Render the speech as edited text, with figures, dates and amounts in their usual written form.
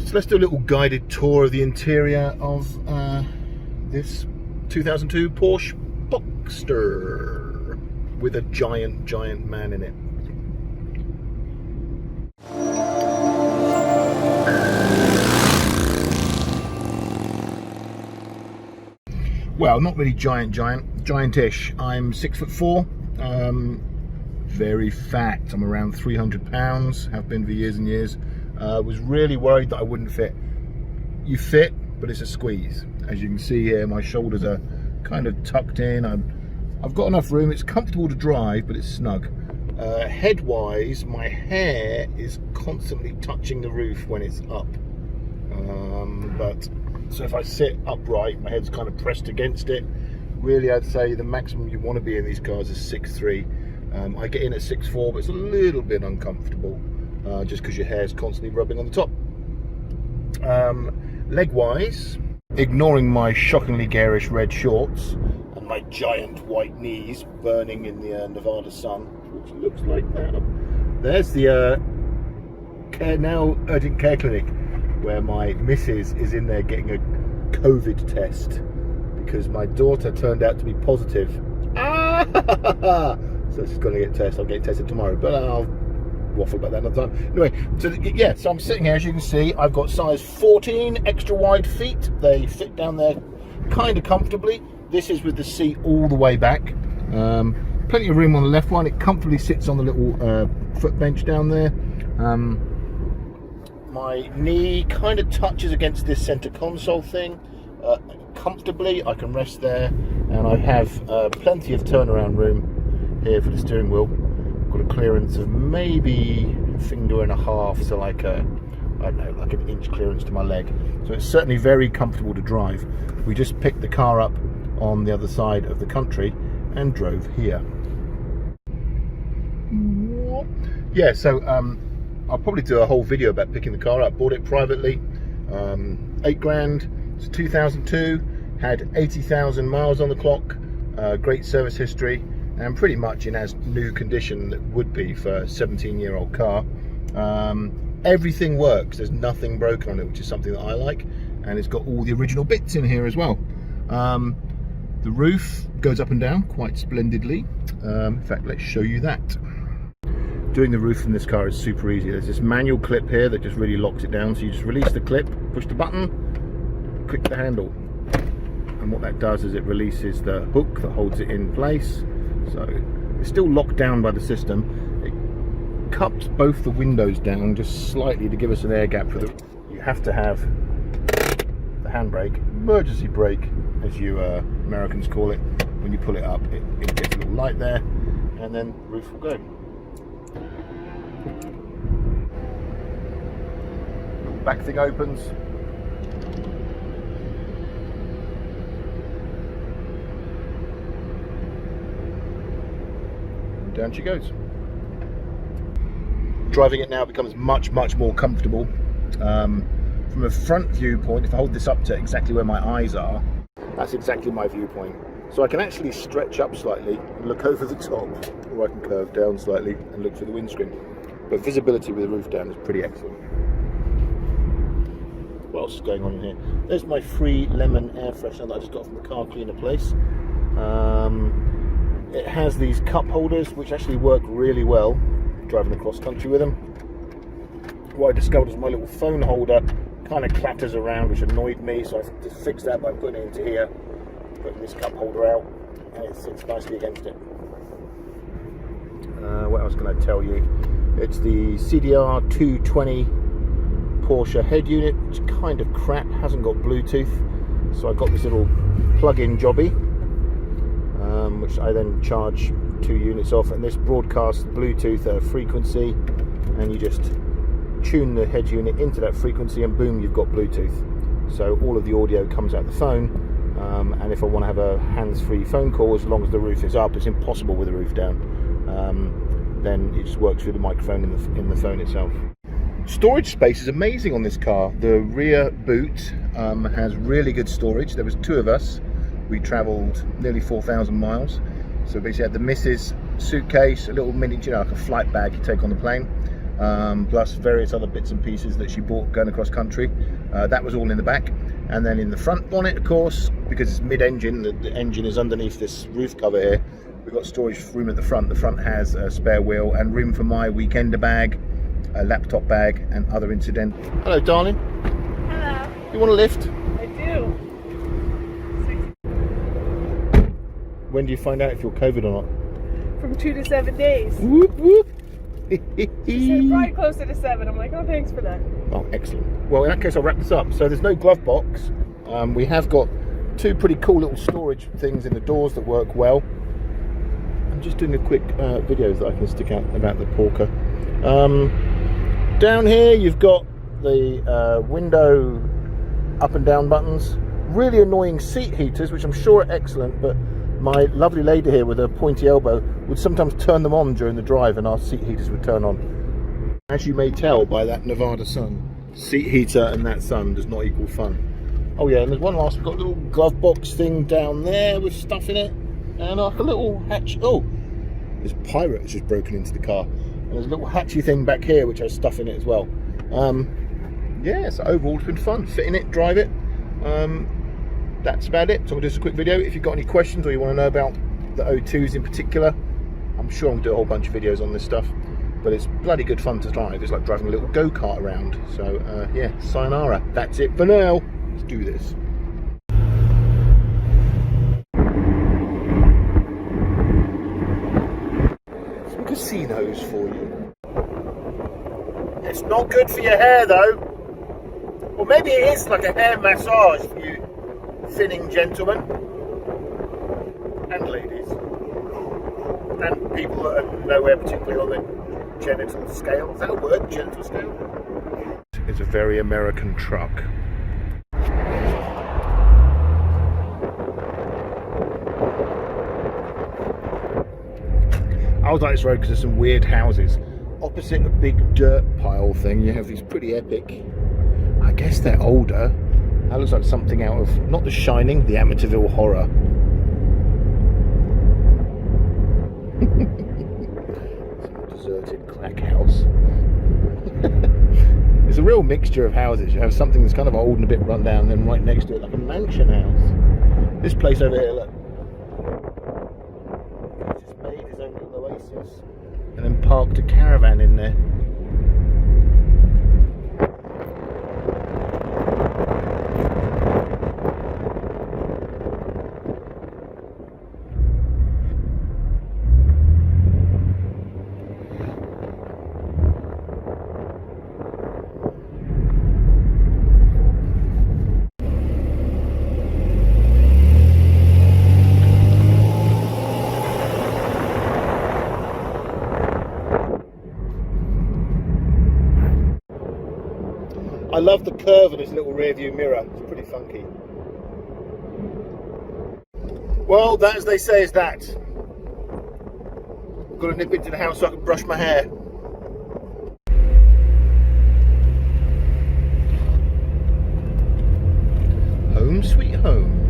So let's do a little guided tour of the interior of this 2002 Porsche Boxster with a giant man in it. Well, not really giantish. I'm 6'4", very fat. I'm around 300 pounds, have been for years and years. Was really worried that I wouldn't fit. You fit, but it's a squeeze. As you can see here, my shoulders are kind of tucked in. I've got enough room. It's comfortable to drive, but it's snug. Head-wise, my hair is constantly touching the roof when it's up. So if I sit upright, my head's kind of pressed against it. Really, I'd say the maximum you want to be in these cars is 6'3". I get in at 6'4", but it's a little bit uncomfortable, just because your hair's constantly rubbing on the top. Leg-wise, ignoring my shockingly garish red shorts and my giant white knees burning in the Nevada sun, which looks like that. There's the now urgent care clinic, where my missus is in there getting a COVID test because my daughter turned out to be positive. So she's going to get tested. I'm getting tested tomorrow, but I'll waffle about that another time. Anyway, so yeah, so I'm sitting here, as you can see. I've got size 14 extra wide feet. They fit down there kind of comfortably. This is with the seat all the way back. Plenty of room on the left one. It comfortably sits on the little foot bench down there. My knee kind of touches against this center console thing comfortably. I can rest there, and I have plenty of turnaround room here for the steering wheel. Got a clearance of maybe a finger and a half, so like I don't know, like an inch clearance to my leg. So it's certainly very comfortable to drive. We just picked the car up on the other side of the country and drove here. Yeah, so I'll probably do a whole video about picking the car up. Bought it privately, 8 grand. It's 2002, had 80,000 miles on the clock, great service history, and pretty much in as new condition that would be for a 17-year-old car. Everything works. There's nothing broken on it, which is something that I like, and it's got all the original bits in here as well. The roof goes up and down quite splendidly. In fact, let's show you that. Doing the roof in this car is super easy. There's this manual clip here that just really locks it down. So you just release the clip, push the button, click the handle. And what that does is it releases the hook that holds it in place. So it's still locked down by the system. It cups both the windows down just slightly to give us an air gap for the... You have to have the handbrake, emergency brake, as you Americans call it. When you pull it up, it gets a little light there, and then the roof will go. Back thing opens. And down she goes. Driving it now becomes much more comfortable. From a front viewpoint, if I hold this up to exactly where my eyes are, that's exactly my viewpoint. So I can actually stretch up slightly and look over the top, or I can curve down slightly and look through the windscreen. But visibility with the roof down is pretty excellent. What else is going on in here? There's my free lemon air freshener that I just got from the car cleaner place. It has these cup holders which actually work really well driving across country with them. What I discovered is my little phone holder kind of clatters around, which annoyed me, so I just fixed that by putting it into here, putting this cup holder out, and it sits nicely against it. What else can I tell you? It's the CDR 220 Porsche head unit, which is kind of crap, hasn't got Bluetooth, so I got this little plug-in jobby, which I then charge 2 units off, and this broadcasts Bluetooth at a frequency, and you just tune the head unit into that frequency, and boom, you've got Bluetooth. So all of the audio comes out the phone, and if I want to have a hands-free phone call, as long as the roof is up, it's impossible with the roof down, then it just works through the microphone in the phone itself. Storage space is amazing on this car. The rear boot has really good storage. There was 2 of us. We travelled nearly 4,000 miles. So basically I had the missus suitcase, a little mini, like a flight bag you take on the plane, plus various other bits and pieces that she bought going across country. That was all in the back. And then in the front bonnet, of course, because it's mid-engine, the engine is underneath this roof cover here. We've got storage room at the front. The front has a spare wheel and room for my weekender bag, a laptop bag, and other incident. Hello, darling. Hello. You want a lift? I do. When do you find out if you're COVID or not? From 2 to 7 days. Whoop, whoop. She said probably closer to 7. I'm like, oh, thanks for that. Oh, excellent. Well, in that case, I'll wrap this up. So there's no glove box. We have got 2 pretty cool little storage things in the doors that work well. I'm just doing a quick videos that I can stick out about the Porsche. Down here, you've got the window up and down buttons. Really annoying seat heaters, which I'm sure are excellent, but my lovely lady here with her pointy elbow would sometimes turn them on during the drive and our seat heaters would turn on. As you may tell by that Nevada sun, seat heater and that sun does not equal fun. Oh yeah, and there's one last, we've got a little glove box thing down there with stuff in it, and like a little hatch. Oh, this pirate has just broken into the car. And there's a little hatchy thing back here which has stuff in it as well. Yeah, so overall it's been fun. Sit in it, drive it. That's about it. So we'll do a quick video. If you've got any questions or you want to know about the O2s in particular, I'm sure I'll do a whole bunch of videos on this stuff. But it's bloody good fun to drive. It's like driving a little go-kart around. So yeah, sayonara. That's it for now. Let's do this. Some casinos for you. It's not good for your hair though. Or maybe it is like a hair massage for you thinning gentlemen and ladies and people that are nowhere particularly on the genital scale. Is that a word? Genital scale? It's a very American truck. I was like this road because there's some weird houses. Opposite a big dirt pile thing, you have these pretty epic, I guess they're older. That looks like something out of, not The Shining, the Amityville Horror. Some deserted crack house. It's a real mixture of houses. You have something that's kind of old and a bit run down, and then right next to it like a mansion house. This place over here, look. He's just made his own little oasis and then parked a caravan in there. I love the curve of this little rear view mirror. It's pretty funky. Well, that, as they say, is that. I've got to nip into the house so I can brush my hair. Home sweet home.